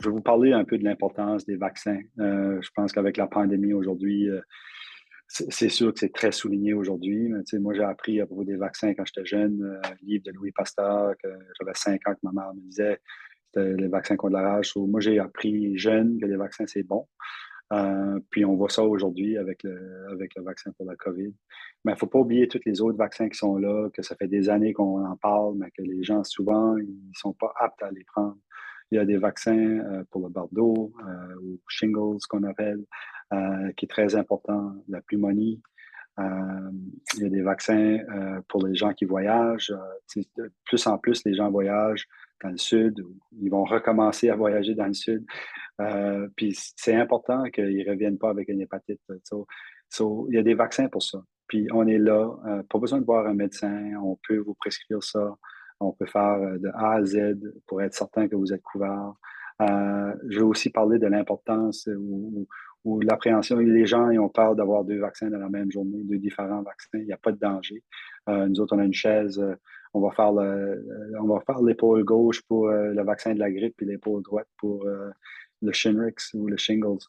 Je vais vous parler un peu de l'importance des vaccins. Je pense qu'avec la pandémie aujourd'hui, c'est sûr que c'est très souligné aujourd'hui. Mais, tu sais, moi, j'ai appris à propos des vaccins quand j'étais jeune, livre de Louis Pasteur, que j'avais 5 ans que ma mère me disait, c'était les vaccins contre la rage. So, moi, j'ai appris jeune que les vaccins, c'est bon. Puis on voit ça aujourd'hui avec le vaccin pour la COVID. Mais il ne faut pas oublier tous les autres vaccins qui sont là, que ça fait des années qu'on en parle, mais que les gens, souvent, ils ne sont pas aptes à les prendre. Il y a des vaccins pour le Bordeaux ou shingles qu'on appelle, qui est très important, la pneumonie. Il y a des vaccins pour les gens qui voyagent. De plus en plus, les gens voyagent dans le sud, ou ils vont recommencer à voyager dans le sud. Puis c'est important qu'ils ne reviennent pas avec une hépatite. Il y a des vaccins pour ça. Puis on est là, pas besoin de voir un médecin, on peut vous prescrire ça, on peut faire de A à Z pour être certain que vous êtes couvert. Je veux aussi parler de l'importance ou l'appréhension. Les gens ils ont peur d'avoir deux vaccins dans la même journée, deux différents vaccins. Il n'y a pas de danger. Nous autres, on a une chaise, on va faire l'épaule gauche pour le vaccin de la grippe, puis l'épaule droite pour le Shingrix ou le Shingles.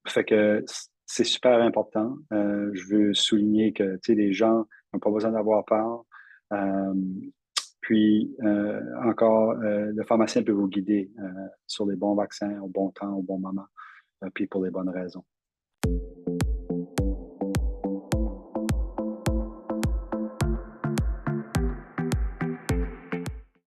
Fait que c'est super important. Je veux souligner que tu sais, les gens n'ont pas besoin d'avoir peur. Euh, Encore, le pharmacien peut vous guider sur les bons vaccins au bon temps, au bon moment, puis pour les bonnes raisons.